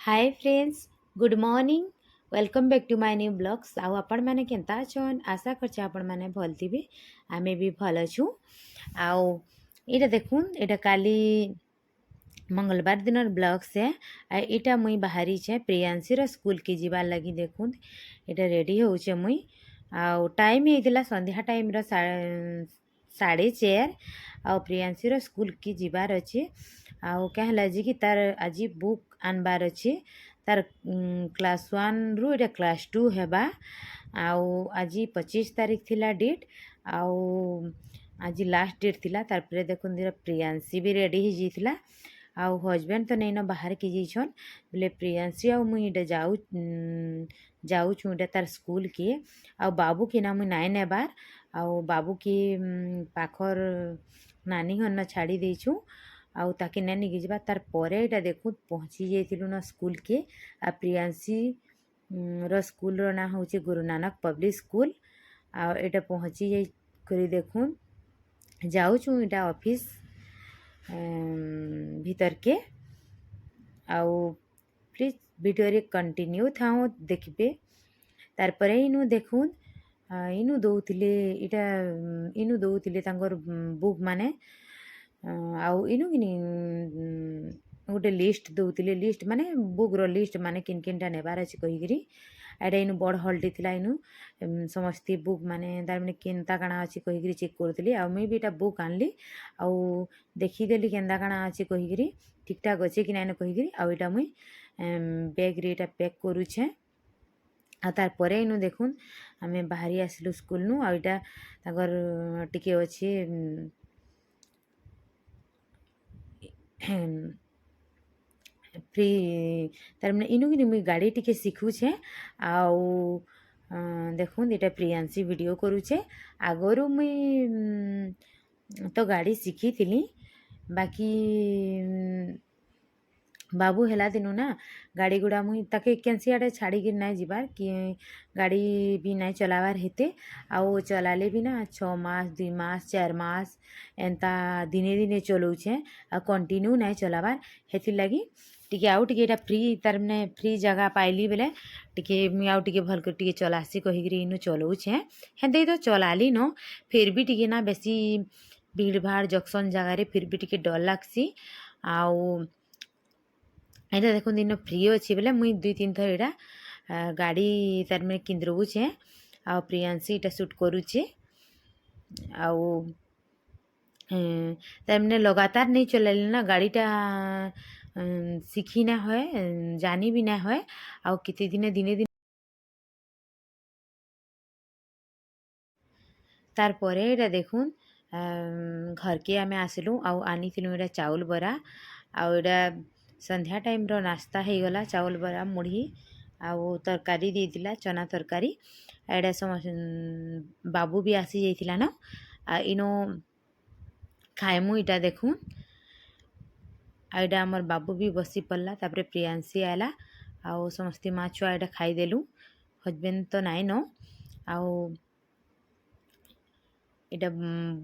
Hi friends, good morning. Welcome back to my new blogs. आउ आपण मैंने केनता अछन? आशा करछे आपण मैंने भल थिबे। आमे भी भल अछु। आउ एटा देखुन, एटा काली मंगलवार दिन ब्लॉग से एटा मुई बाहरी छे प्रियांशी रो स्कूल के जीवार लगी। देखुन एटा रेडी होउछे मुई। आउ टाइम हेतिला संध्या टाइम रो 4:30। आउ प्रियांशी रो स्कूल की जीवार अछि। आउ कहला जी कि तार आज बुक आनबार अछि। तार क्लास 1 रु एटा क्लास 2 हेबा। आउ आज 25 तारीख थिला डेट। आउ आज लास्ट डेट थिला। तार परे देखुन प्रियांशी भी रेडी ही जीथिला। आउ हजबैंड तो नहीं न बाहर की जाइछन बोले प्रियांशी आउ मुई इटा जाऊँ तार स्कूल के। आउ बाबू के ना मुई नाई नेबार। आउ बाबू की पाखर नानी घर न छाड़ी देछु। आउ ताके ना निके जिबा। तार परे इटा देखु पहुँची जाइथिलु न स्कूल के। आ प्रियांशी रो स्कूल रो ना होचे गुरु नानक पब्लिक स्कूल। आ एटा पहुँची जाई करी देखुन जाऊँ इटा ऑफिस भीतर के। आउ प्लीज वीडियो रे कंटिन्यू थाओ देखबे। तार परे इनु देखुन इनु दौथिले इटा इनु दौथिले तांगर बुक माने। आउ इनु किनी गोटे लिस्ट दौथिले। लिस्ट माने बुक रो लिस्ट माने किन किनटा नेबार अछि कहिगिरी। एटा इनु बड़ हॉलटे थिला। इनु समस्ती बुक माने तार माने केनता काଣା अछि कहिगिरी चेक करथिली। आउ मुई भी एटा बुक आनली। आउ देखि देली केनता काଣା अछि कहिगिरी ठीक ठाक अछि कि नाइन कहिगिरी। आउ एटा मुई बैग रे एटा पैक करूछे। आ तार परे इनु देखुन आमे बाहरी आसलु स्कूल नु। आ एटा तागर टिके अछि फ्री। तार माने इनु कि मुई गाड़ी टिके शिखुछे। आउ देखुन एटा प्रियांशी वीडियो करूछे। आगरु मुई तो गाड़ी शिखी थिली बाकी बाबू हेला दिनु ना गाड़ी गुड़ा मुई ताके केनसी आड़े छाड़ी गिर नाई जिबार कि गाड़ी भी नाई चलावार हेते। आउ चलाले भी ना 6 मास 2 मास 4 मास एंता दिने दिने चलाउछे। आ कंटिन्यू नाई चलावार हेथिर लगी टिके आउ टिके एटा फ्री तार माने फ्री जगह पाइली बेले टिके मुई आउ टिके भल कर टिके चलासी कहिगिरी इनु चलाउछे। हेदे तो चलाली न फिर भी टिके ना बेसी भीड़ भाड़ जंक्शन जगह रे फिर भी टिके डर लागसी। आउ एटा देखुन दिन फ्री अच्छी बेले मुई 2-3 थर एटा गाड़ी तार में किंद्रबुछे। आ प्रियांशी एटा शूट करूछे। आउ तार मैंने लगातार नहीं चलाले ना गाड़ीटा शिखी ना होए जानी भी ना होए। आउ किते दिने दिने दिन तार परे एटा देखुन घर के आमे आसलु। आउ आनीथिलु एटा चाउल बरा। आउ एटा संध्या टाइम रो नाश्ता हो गला। चाउल बरा मुढ़ी आउ तरकारी देइतिला चना तरकारी। एटा बाबू भी आसी जाइतिला न। आ इनो खाएमु इटा देखुन। एटा हमर बाबू भी बसी पड़ला। तापरे प्रियांशी आला आउ समस्ती माँ छुआ एटा खाईदेलु। हजबैंड तो नाई न। आउ एटा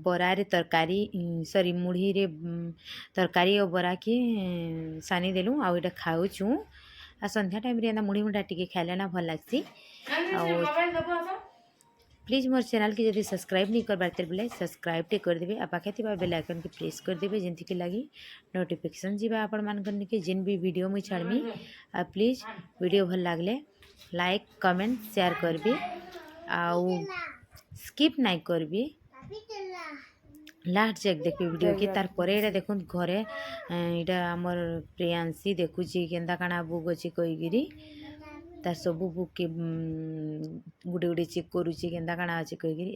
बरा रे तरकारी सॉरी मुढ़ी रे तरकारी और बरा के सानी देलु। आउ एटा खाउछु। आ संध्या टाइम रे एना मुढ़ी मुढ़ा टिके खाइले ना भल लागसी। प्लीज मोर चैनल के जदि सब्सक्राइब नहीं करबार तेरे बेले सब्सक्राइब टे कर देबे। आ पाखे थिबा बेल आइकन के प्रेस कर देबे जेंति के लागि नोटिफिकेशन जीवा आपण मान करने के जिन भी वीडियो मुई छाड़मी। आ प्लीज वीडियो भल लागले लाइक कमेंट शेयर करबे। आउ स्किप नहीं करबे लास्ट चेक देखबे वीडियो के। तार परे एटा देखुन घरे एटा हमर प्रियांशी देखुची केनता काଣା बुक अछि कहिगिरी। तार सबु बुक के गुडे गुडे चेक करूची केनता काଣା अछि कहिगिरी।